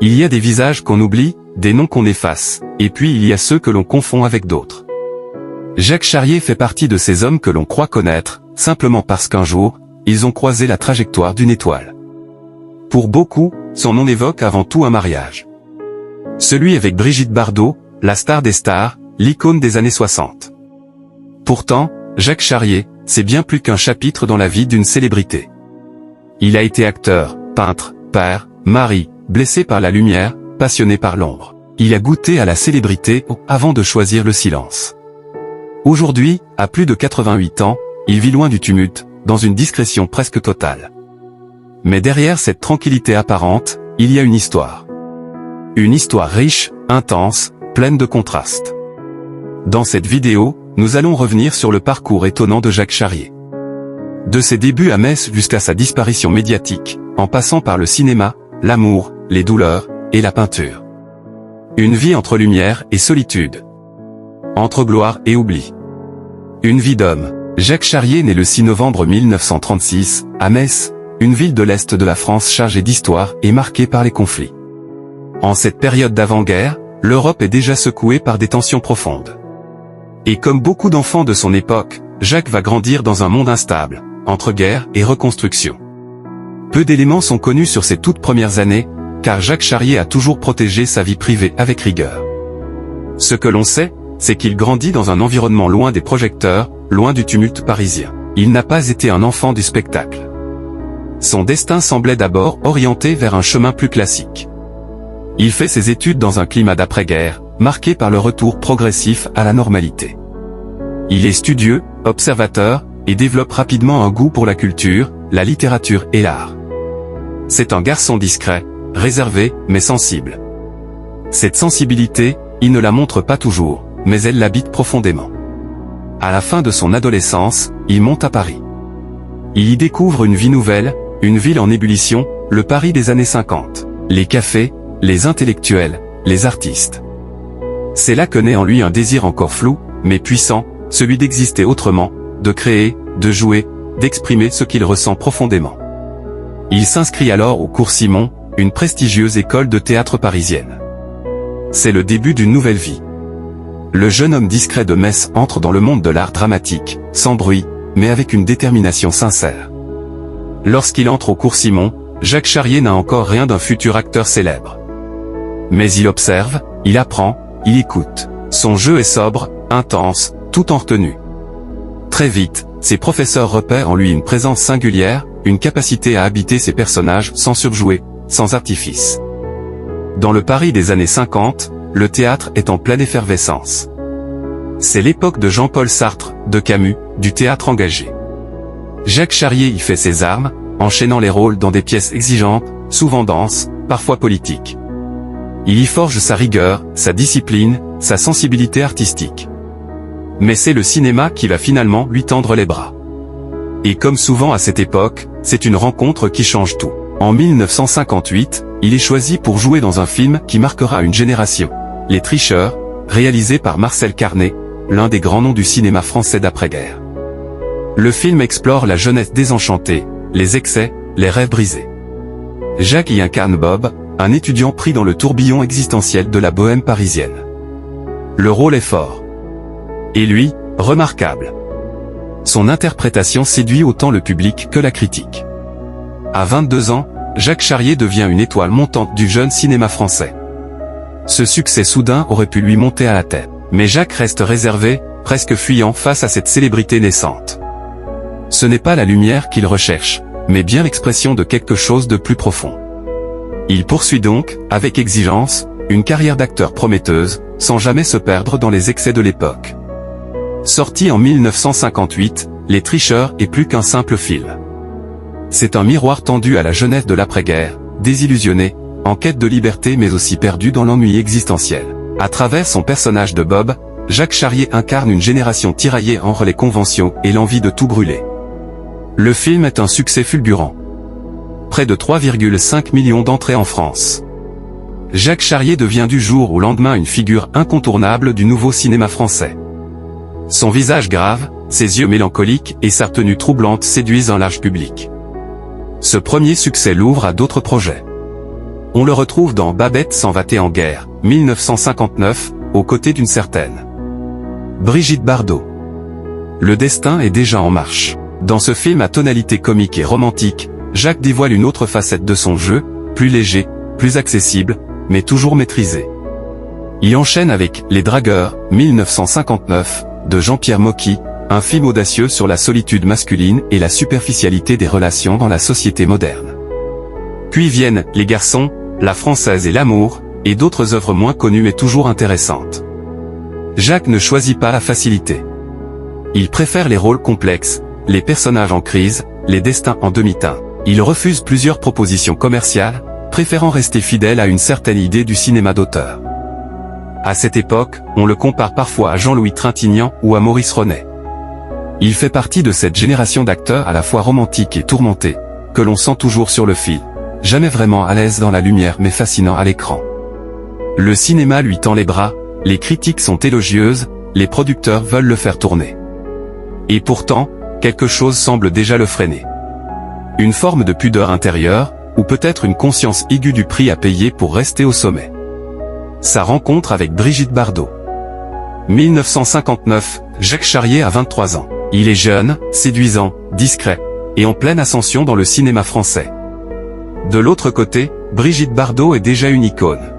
Il y a des visages qu'on oublie, des noms qu'on efface, et puis il y a ceux que l'on confond avec d'autres. Jacques Charrier fait partie de ces hommes que l'on croit connaître, simplement parce qu'un jour, ils ont croisé la trajectoire d'une étoile. Pour beaucoup, son nom évoque avant tout un mariage. Celui avec Brigitte Bardot, la star des stars, l'icône des années 60. Pourtant, Jacques Charrier, c'est bien plus qu'un chapitre dans la vie d'une célébrité. Il a été acteur, peintre, père, mari, blessé par la lumière, passionné par l'ombre. Il a goûté à la célébrité avant de choisir le silence. Aujourd'hui, à plus de 88 ans, il vit loin du tumulte, dans une discrétion presque totale. Mais derrière cette tranquillité apparente, il y a une histoire. Une histoire riche, intense, pleine de contrastes. Dans cette vidéo, nous allons revenir sur le parcours étonnant de Jacques Charrier. De ses débuts à Metz jusqu'à sa disparition médiatique, en passant par le cinéma, l'amour, les douleurs, et la peinture. Une vie entre lumière et solitude. Entre gloire et oubli. Une vie d'homme. Jacques Charrier naît le 6 novembre 1936, à Metz, une ville de l'Est de la France chargée d'histoire et marquée par les conflits. En cette période d'avant-guerre, l'Europe est déjà secouée par des tensions profondes. Et comme beaucoup d'enfants de son époque, Jacques va grandir dans un monde instable, entre guerre et reconstruction. Peu d'éléments sont connus sur ses toutes premières années, car Jacques Charrier a toujours protégé sa vie privée avec rigueur. Ce que l'on sait, c'est qu'il grandit dans un environnement loin des projecteurs, loin du tumulte parisien. Il n'a pas été un enfant du spectacle. Son destin semblait d'abord orienté vers un chemin plus classique. Il fait ses études dans un climat d'après-guerre, marqué par le retour progressif à la normalité. Il est studieux, observateur, et développe rapidement un goût pour la culture, la littérature et l'art. C'est un garçon discret, réservé, mais sensible. Cette sensibilité, il ne la montre pas toujours, mais elle l'habite profondément. À la fin de son adolescence, il monte à Paris. Il y découvre une vie nouvelle, une ville en ébullition, le Paris des années 50. Les cafés, les intellectuels, les artistes. C'est là que naît en lui un désir encore flou, mais puissant, celui d'exister autrement, de créer, de jouer, d'exprimer ce qu'il ressent profondément. Il s'inscrit alors au Cours Simon, une prestigieuse école de théâtre parisienne. C'est le début d'une nouvelle vie. Le jeune homme discret de Metz entre dans le monde de l'art dramatique, sans bruit, mais avec une détermination sincère. Lorsqu'il entre au Cours Simon, Jacques Charrier n'a encore rien d'un futur acteur célèbre. Mais il observe, il apprend, il écoute. Son jeu est sobre, intense, tout en retenue. Très vite, ses professeurs repèrent en lui une présence singulière, une capacité à habiter ses personnages sans surjouer, sans artifice. Dans le Paris des années 50, le théâtre est en pleine effervescence. C'est l'époque de Jean-Paul Sartre, de Camus, du théâtre engagé. Jacques Charrier y fait ses armes, enchaînant les rôles dans des pièces exigeantes, souvent denses, parfois politiques. Il y forge sa rigueur, sa discipline, sa sensibilité artistique. Mais c'est le cinéma qui va finalement lui tendre les bras. Et comme souvent à cette époque, c'est une rencontre qui change tout. En 1958, il est choisi pour jouer dans un film qui marquera une génération. Les Tricheurs, réalisé par Marcel Carné, l'un des grands noms du cinéma français d'après-guerre. Le film explore la jeunesse désenchantée, les excès, les rêves brisés. Jacques y incarne Bob, un étudiant pris dans le tourbillon existentiel de la bohème parisienne. Le rôle est fort. Et lui, remarquable. Son interprétation séduit autant le public que la critique. À 22 ans, Jacques Charrier devient une étoile montante du jeune cinéma français. Ce succès soudain aurait pu lui monter à la tête. Mais Jacques reste réservé, presque fuyant face à cette célébrité naissante. Ce n'est pas la lumière qu'il recherche, mais bien l'expression de quelque chose de plus profond. Il poursuit donc, avec exigence, une carrière d'acteur prometteuse, sans jamais se perdre dans les excès de l'époque. Sorti en 1958, Les Tricheurs est plus qu'un simple film. C'est un miroir tendu à la jeunesse de l'après-guerre, désillusionnée, en quête de liberté mais aussi perdue dans l'ennui existentiel. À travers son personnage de Bob, Jacques Charrier incarne une génération tiraillée entre les conventions et l'envie de tout brûler. Le film est un succès fulgurant. Près de 3,5 millions d'entrées en France. Jacques Charrier devient du jour au lendemain une figure incontournable du nouveau cinéma français. Son visage grave, ses yeux mélancoliques et sa tenue troublante séduisent un large public. Ce premier succès l'ouvre à d'autres projets. On le retrouve dans Babette s'en va-t-elle en guerre, 1959, aux côtés d'une certaine Brigitte Bardot. Le destin est déjà en marche. Dans ce film à tonalité comique et romantique, Jacques dévoile une autre facette de son jeu, plus léger, plus accessible, mais toujours maîtrisé. Il enchaîne avec Les Dragueurs, 1959, de Jean-Pierre Mocky, un film audacieux sur la solitude masculine et la superficialité des relations dans la société moderne. Puis viennent Les Garçons, La Française et l'Amour, et d'autres œuvres moins connues mais toujours intéressantes. Jacques ne choisit pas la facilité. Il préfère les rôles complexes, les personnages en crise, les destins en demi-teinte. Il refuse plusieurs propositions commerciales, préférant rester fidèle à une certaine idée du cinéma d'auteur. À cette époque, on le compare parfois à Jean-Louis Trintignant ou à Maurice Ronet. Il fait partie de cette génération d'acteurs à la fois romantiques et tourmentés, que l'on sent toujours sur le fil, jamais vraiment à l'aise dans la lumière mais fascinant à l'écran. Le cinéma lui tend les bras, les critiques sont élogieuses, les producteurs veulent le faire tourner. Et pourtant, quelque chose semble déjà le freiner. Une forme de pudeur intérieure, ou peut-être une conscience aiguë du prix à payer pour rester au sommet. Sa rencontre avec Brigitte Bardot. 1959, Jacques Charrier a 23 ans. Il est jeune, séduisant, discret, et en pleine ascension dans le cinéma français. De l'autre côté, Brigitte Bardot est déjà une icône.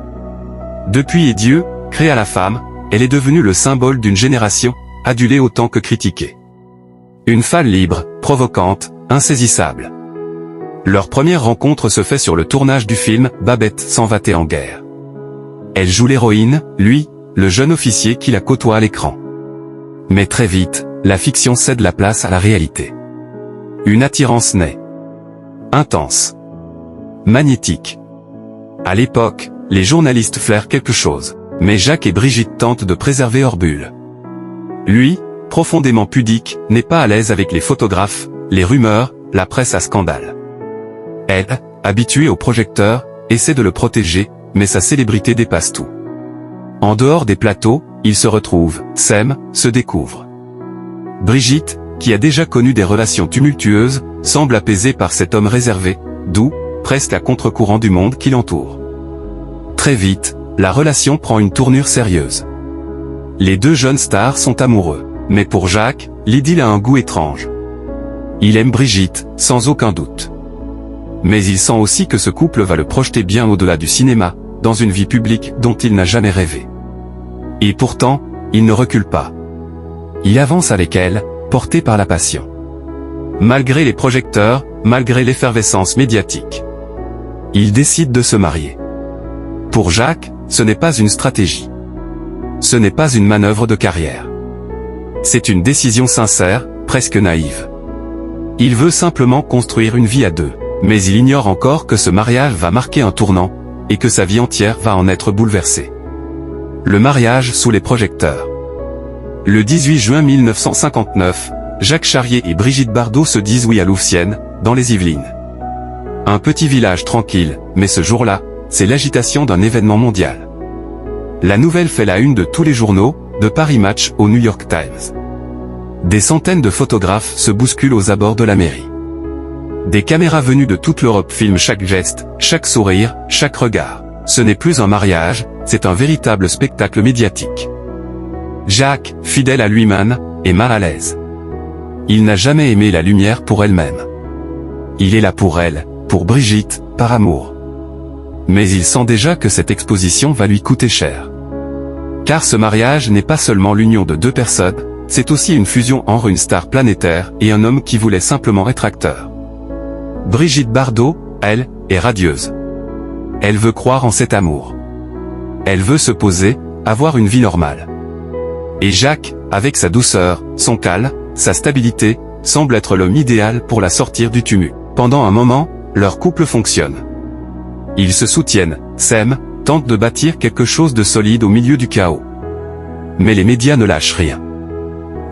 Depuis Et Dieu, créé à la femme, elle est devenue le symbole d'une génération, adulée autant que critiquée. Une femme libre, provocante, insaisissable. Leur première rencontre se fait sur le tournage du film Babette s'en va-t-elle en guerre. Elle joue l'héroïne, lui, le jeune officier qui la côtoie à l'écran. Mais très vite, la fiction cède la place à la réalité. Une attirance naît. Intense. Magnétique. À l'époque, les journalistes flairent quelque chose, mais Jacques et Brigitte tentent de préserver leur bulle. Lui, profondément pudique, n'est pas à l'aise avec les photographes, les rumeurs, la presse à scandale. Elle, habituée au projecteur, essaie de le protéger, mais sa célébrité dépasse tout. En dehors des plateaux, ils se retrouvent, s'aiment, se découvrent. Brigitte, qui a déjà connu des relations tumultueuses, semble apaisée par cet homme réservé, doux, presque à contre-courant du monde qui l'entoure. Très vite, la relation prend une tournure sérieuse. Les deux jeunes stars sont amoureux, mais pour Jacques, l'idylle a un goût étrange. Il aime Brigitte, sans aucun doute. Mais il sent aussi que ce couple va le projeter bien au-delà du cinéma, dans une vie publique dont il n'a jamais rêvé. Et pourtant, il ne recule pas. Il avance avec elle, porté par la passion. Malgré les projecteurs, malgré l'effervescence médiatique. Il décide de se marier. Pour Jacques, ce n'est pas une stratégie. Ce n'est pas une manœuvre de carrière. C'est une décision sincère, presque naïve. Il veut simplement construire une vie à deux. Mais il ignore encore que ce mariage va marquer un tournant, et que sa vie entière va en être bouleversée. Le mariage sous les projecteurs. Le 18 juin 1959, Jacques Charrier et Brigitte Bardot se disent oui à Louvciennes, dans les Yvelines. Un petit village tranquille, mais ce jour-là, c'est l'agitation d'un événement mondial. La nouvelle fait la une de tous les journaux, de Paris Match au New York Times. Des centaines de photographes se bousculent aux abords de la mairie. Des caméras venues de toute l'Europe filment chaque geste, chaque sourire, chaque regard. Ce n'est plus un mariage, c'est un véritable spectacle médiatique. Jacques, fidèle à lui-même, est mal à l'aise. Il n'a jamais aimé la lumière pour elle-même. Il est là pour elle, pour Brigitte, par amour. Mais il sent déjà que cette exposition va lui coûter cher. Car ce mariage n'est pas seulement l'union de deux personnes, c'est aussi une fusion entre une star planétaire et un homme qui voulait simplement être acteur. Brigitte Bardot, elle, est radieuse. Elle veut croire en cet amour. Elle veut se poser, avoir une vie normale. Et Jacques, avec sa douceur, son calme, sa stabilité, semble être l'homme idéal pour la sortir du tumulte. Pendant un moment, leur couple fonctionne. Ils se soutiennent, s'aiment, tentent de bâtir quelque chose de solide au milieu du chaos. Mais les médias ne lâchent rien.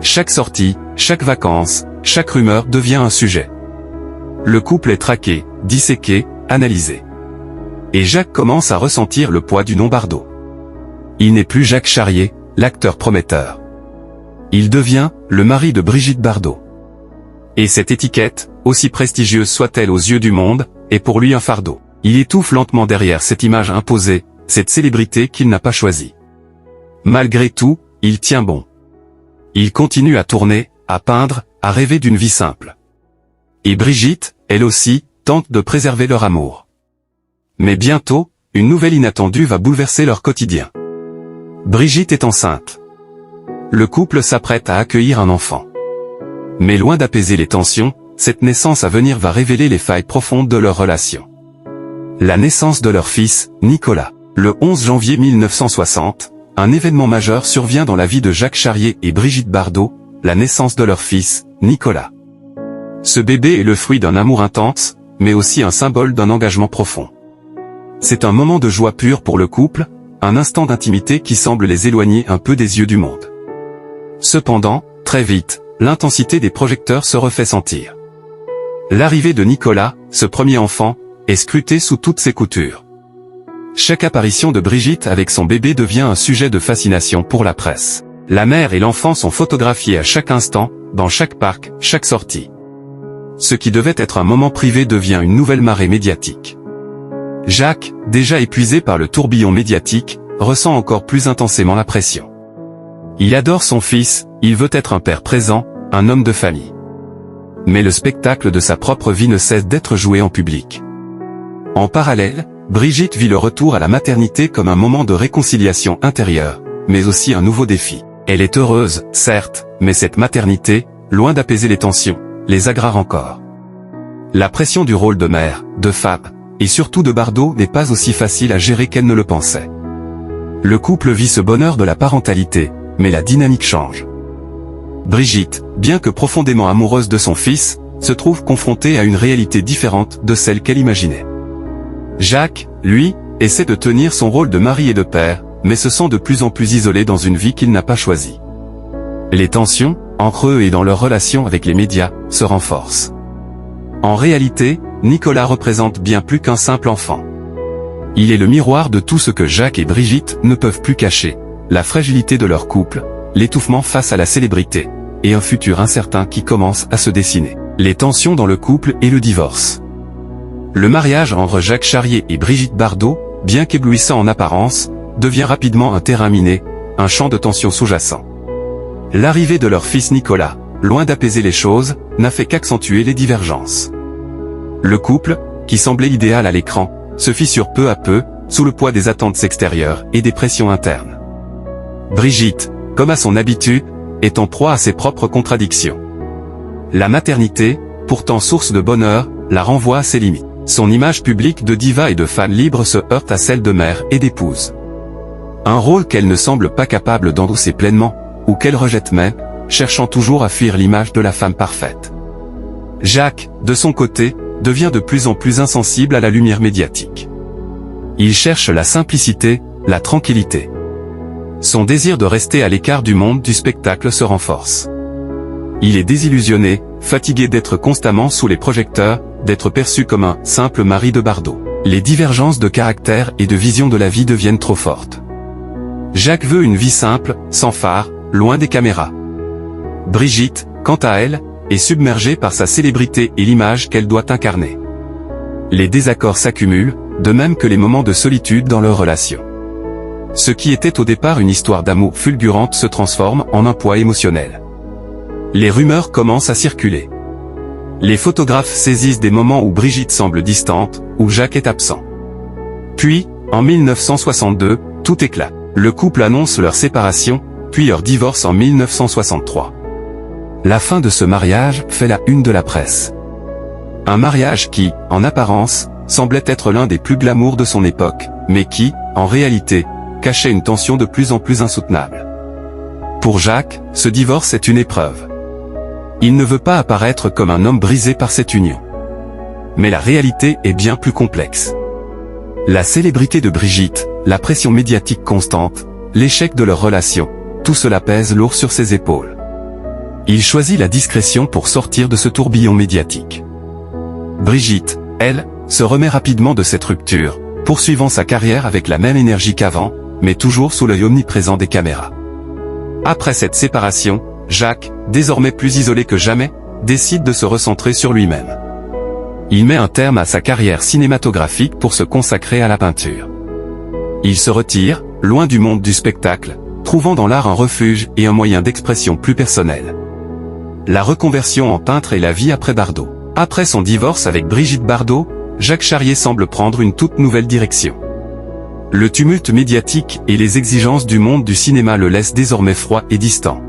Chaque sortie, chaque vacances, chaque rumeur devient un sujet. Le couple est traqué, disséqué, analysé. Et Jacques commence à ressentir le poids du nom Bardot. Il n'est plus Jacques Charrier, l'acteur prometteur. Il devient le mari de Brigitte Bardot. Et cette étiquette, aussi prestigieuse soit-elle aux yeux du monde, est pour lui un fardeau. Il étouffe lentement derrière cette image imposée, cette célébrité qu'il n'a pas choisie. Malgré tout, il tient bon. Il continue à tourner, à peindre, à rêver d'une vie simple. Et Brigitte, elle aussi, tente de préserver leur amour. Mais bientôt, une nouvelle inattendue va bouleverser leur quotidien. Brigitte est enceinte. Le couple s'apprête à accueillir un enfant. Mais loin d'apaiser les tensions, cette naissance à venir va révéler les failles profondes de leur relation. La naissance de leur fils, Nicolas. Le 11 janvier 1960, un événement majeur survient dans la vie de Jacques Charrier et Brigitte Bardot, la naissance de leur fils, Nicolas. Ce bébé est le fruit d'un amour intense, mais aussi un symbole d'un engagement profond. C'est un moment de joie pure pour le couple, un instant d'intimité qui semble les éloigner un peu des yeux du monde. Cependant, très vite, l'intensité des projecteurs se refait sentir. L'arrivée de Nicolas, ce premier enfant, est scrutée sous toutes ses coutures. Chaque apparition de Brigitte avec son bébé devient un sujet de fascination pour la presse. La mère et l'enfant sont photographiés à chaque instant, dans chaque parc, chaque sortie. Ce qui devait être un moment privé devient une nouvelle marée médiatique. Jacques, déjà épuisé par le tourbillon médiatique, ressent encore plus intensément la pression. Il adore son fils, il veut être un père présent, un homme de famille. Mais le spectacle de sa propre vie ne cesse d'être joué en public. En parallèle, Brigitte vit le retour à la maternité comme un moment de réconciliation intérieure, mais aussi un nouveau défi. Elle est heureuse, certes, mais cette maternité, loin d'apaiser les tensions, les aggrave encore. La pression du rôle de mère, de femme, et surtout de Bardot n'est pas aussi facile à gérer qu'elle ne le pensait. Le couple vit ce bonheur de la parentalité, mais la dynamique change. Brigitte, bien que profondément amoureuse de son fils, se trouve confrontée à une réalité différente de celle qu'elle imaginait. Jacques, lui, essaie de tenir son rôle de mari et de père, mais se sent de plus en plus isolé dans une vie qu'il n'a pas choisie. Les tensions, entre eux et dans leur relation avec les médias, se renforcent. En réalité, Nicolas représente bien plus qu'un simple enfant. Il est le miroir de tout ce que Jacques et Brigitte ne peuvent plus cacher, la fragilité de leur couple, l'étouffement face à la célébrité, et un futur incertain qui commence à se dessiner. Les tensions dans le couple et le divorce. Le mariage entre Jacques Charrier et Brigitte Bardot, bien qu'éblouissant en apparence, devient rapidement un terrain miné, un champ de tension sous-jacent. L'arrivée de leur fils Nicolas, loin d'apaiser les choses, n'a fait qu'accentuer les divergences. Le couple, qui semblait idéal à l'écran, se fissure peu à peu, sous le poids des attentes extérieures et des pressions internes. Brigitte, comme à son habitude, est en proie à ses propres contradictions. La maternité, pourtant source de bonheur, la renvoie à ses limites. Son image publique de diva et de femme libre se heurte à celle de mère et d'épouse. Un rôle qu'elle ne semble pas capable d'endosser pleinement, ou qu'elle rejette même, cherchant toujours à fuir l'image de la femme parfaite. Jacques, de son côté, devient de plus en plus insensible à la lumière médiatique. Il cherche la simplicité, la tranquillité. Son désir de rester à l'écart du monde du spectacle se renforce. Il est désillusionné, fatigué d'être constamment sous les projecteurs, d'être perçu comme un simple mari de Bardot. Les divergences de caractère et de vision de la vie deviennent trop fortes. Jacques veut une vie simple, sans phare, loin des caméras. Brigitte, quant à elle, est submergée par sa célébrité et l'image qu'elle doit incarner. Les désaccords s'accumulent, de même que les moments de solitude dans leur relation. Ce qui était au départ une histoire d'amour fulgurante se transforme en un poids émotionnel. Les rumeurs commencent à circuler. Les photographes saisissent des moments où Brigitte semble distante, où Jacques est absent. Puis, en 1962, tout éclate. Le couple annonce leur séparation, puis leur divorce en 1963. La fin de ce mariage fait la une de la presse. Un mariage qui, en apparence, semblait être l'un des plus glamour de son époque, mais qui, en réalité, cachait une tension de plus en plus insoutenable. Pour Jacques, ce divorce est une épreuve. Il ne veut pas apparaître comme un homme brisé par cette union. Mais la réalité est bien plus complexe. La célébrité de Brigitte, la pression médiatique constante, l'échec de leur relation, tout cela pèse lourd sur ses épaules. Il choisit la discrétion pour sortir de ce tourbillon médiatique. Brigitte, elle, se remet rapidement de cette rupture, poursuivant sa carrière avec la même énergie qu'avant, mais toujours sous l'œil omniprésent des caméras. Après cette séparation, Jacques, désormais plus isolé que jamais, décide de se recentrer sur lui-même. Il met un terme à sa carrière cinématographique pour se consacrer à la peinture. Il se retire, loin du monde du spectacle, trouvant dans l'art un refuge et un moyen d'expression plus personnel. La reconversion en peintre est la vie après Bardot. Après son divorce avec Brigitte Bardot, Jacques Charrier semble prendre une toute nouvelle direction. Le tumulte médiatique et les exigences du monde du cinéma le laissent désormais froid et distant.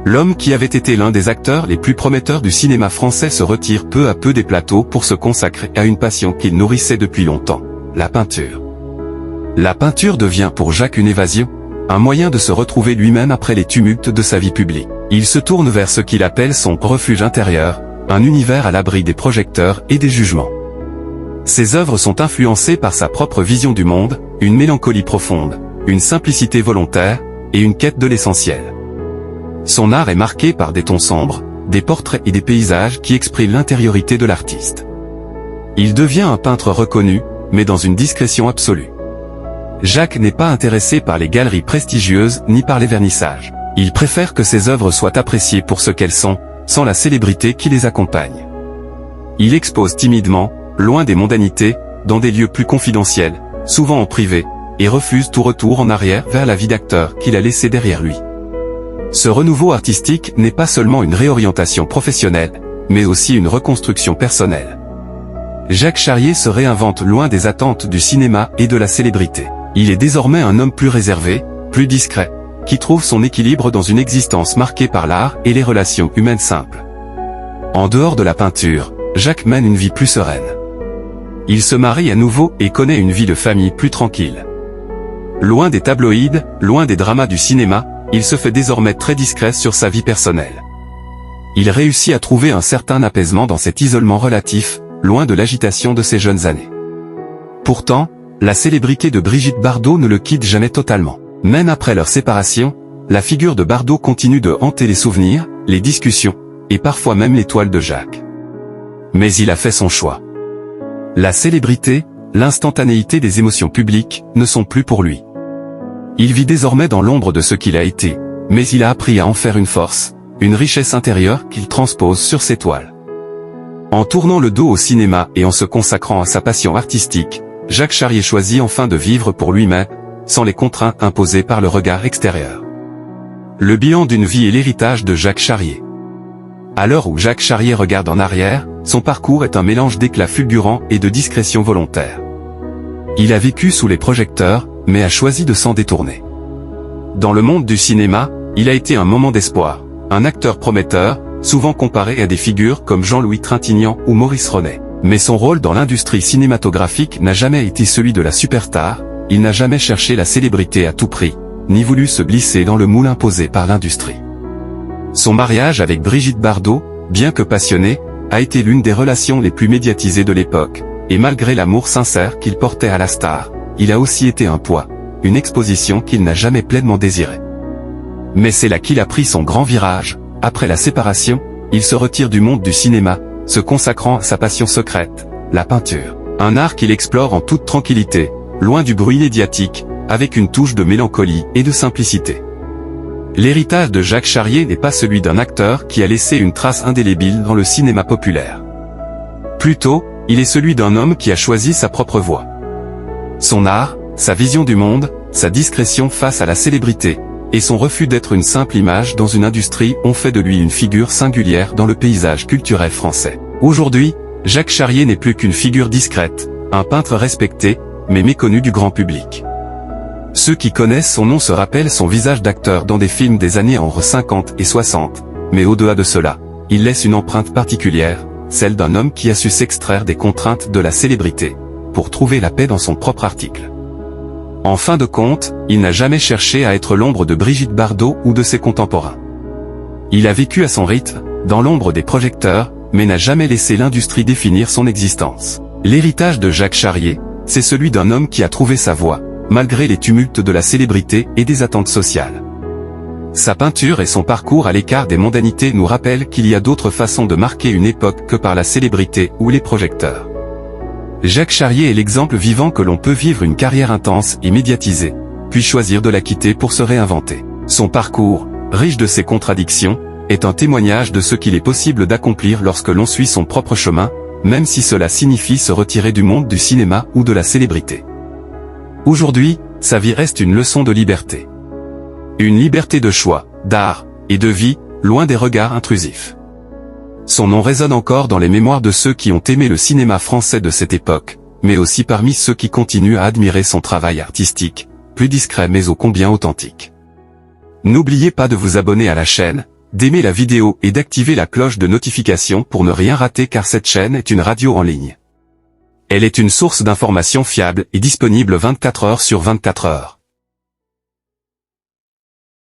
L'homme qui avait été l'un des acteurs les plus prometteurs du cinéma français se retire peu à peu des plateaux pour se consacrer à une passion qu'il nourrissait depuis longtemps, la peinture. La peinture devient pour Jacques une évasion, un moyen de se retrouver lui-même après les tumultes de sa vie publique. Il se tourne vers ce qu'il appelle son refuge intérieur, un univers à l'abri des projecteurs et des jugements. Ses œuvres sont influencées par sa propre vision du monde, une mélancolie profonde, une simplicité volontaire, et une quête de l'essentiel. Son art est marqué par des tons sombres, des portraits et des paysages qui expriment l'intériorité de l'artiste. Il devient un peintre reconnu, mais dans une discrétion absolue. Jacques n'est pas intéressé par les galeries prestigieuses ni par les vernissages. Il préfère que ses œuvres soient appréciées pour ce qu'elles sont, sans la célébrité qui les accompagne. Il expose timidement, loin des mondanités, dans des lieux plus confidentiels, souvent en privé, et refuse tout retour en arrière vers la vie d'acteur qu'il a laissée derrière lui. Ce renouveau artistique n'est pas seulement une réorientation professionnelle, mais aussi une reconstruction personnelle. Jacques Charrier se réinvente loin des attentes du cinéma et de la célébrité. Il est désormais un homme plus réservé, plus discret, qui trouve son équilibre dans une existence marquée par l'art et les relations humaines simples. En dehors de la peinture, Jacques mène une vie plus sereine. Il se marie à nouveau et connaît une vie de famille plus tranquille. Loin des tabloïds, loin des dramas du cinéma, il se fait désormais très discret sur sa vie personnelle. Il réussit à trouver un certain apaisement dans cet isolement relatif, loin de l'agitation de ses jeunes années. Pourtant, la célébrité de Brigitte Bardot ne le quitte jamais totalement. Même après leur séparation, la figure de Bardot continue de hanter les souvenirs, les discussions, et parfois même les toiles de Jacques. Mais il a fait son choix. La célébrité, l'instantanéité des émotions publiques, ne sont plus pour lui. Il vit désormais dans l'ombre de ce qu'il a été, mais il a appris à en faire une force, une richesse intérieure qu'il transpose sur ses toiles. En tournant le dos au cinéma et en se consacrant à sa passion artistique, Jacques Charrier choisit enfin de vivre pour lui-même, sans les contraintes imposées par le regard extérieur. Le bilan d'une vie est l'héritage de Jacques Charrier. À l'heure où Jacques Charrier regarde en arrière, son parcours est un mélange d'éclat fulgurant et de discrétion volontaire. Il a vécu sous les projecteurs, mais a choisi de s'en détourner. Dans le monde du cinéma, il a été un moment d'espoir, un acteur prometteur, souvent comparé à des figures comme Jean-Louis Trintignant ou Maurice Ronet. Mais son rôle dans l'industrie cinématographique n'a jamais été celui de la superstar, il n'a jamais cherché la célébrité à tout prix, ni voulu se glisser dans le moule imposé par l'industrie. Son mariage avec Brigitte Bardot, bien que passionné, a été l'une des relations les plus médiatisées de l'époque, et malgré l'amour sincère qu'il portait à la star, il a aussi été un poids, une exposition qu'il n'a jamais pleinement désirée. Mais c'est là qu'il a pris son grand virage. Après la séparation, il se retire du monde du cinéma, se consacrant à sa passion secrète, la peinture. Un art qu'il explore en toute tranquillité, loin du bruit médiatique, avec une touche de mélancolie et de simplicité. L'héritage de Jacques Charrier n'est pas celui d'un acteur qui a laissé une trace indélébile dans le cinéma populaire. Plutôt, il est celui d'un homme qui a choisi sa propre voie. Son art, sa vision du monde, sa discrétion face à la célébrité, et son refus d'être une simple image dans une industrie ont fait de lui une figure singulière dans le paysage culturel français. Aujourd'hui, Jacques Charrier n'est plus qu'une figure discrète, un peintre respecté, mais méconnu du grand public. Ceux qui connaissent son nom se rappellent son visage d'acteur dans des films des années entre 50 et 60, mais au-delà de cela, il laisse une empreinte particulière, celle d'un homme qui a su s'extraire des contraintes de la célébrité, pour trouver la paix dans son propre article. En fin de compte, il n'a jamais cherché à être l'ombre de Brigitte Bardot ou de ses contemporains. Il a vécu à son rythme, dans l'ombre des projecteurs, mais n'a jamais laissé l'industrie définir son existence. L'héritage de Jacques Charrier, c'est celui d'un homme qui a trouvé sa voie, malgré les tumultes de la célébrité et des attentes sociales. Sa peinture et son parcours à l'écart des mondanités nous rappellent qu'il y a d'autres façons de marquer une époque que par la célébrité ou les projecteurs. Jacques Charrier est l'exemple vivant que l'on peut vivre une carrière intense et médiatisée, puis choisir de la quitter pour se réinventer. Son parcours, riche de ses contradictions, est un témoignage de ce qu'il est possible d'accomplir lorsque l'on suit son propre chemin, même si cela signifie se retirer du monde du cinéma ou de la célébrité. Aujourd'hui, sa vie reste une leçon de liberté. Une liberté de choix, d'art, et de vie, loin des regards intrusifs. Son nom résonne encore dans les mémoires de ceux qui ont aimé le cinéma français de cette époque, mais aussi parmi ceux qui continuent à admirer son travail artistique, plus discret mais ô combien authentique. N'oubliez pas de vous abonner à la chaîne, d'aimer la vidéo et d'activer la cloche de notification pour ne rien rater car cette chaîne est une radio en ligne. Elle est une source d'informations fiable et disponible 24 heures sur 24 heures.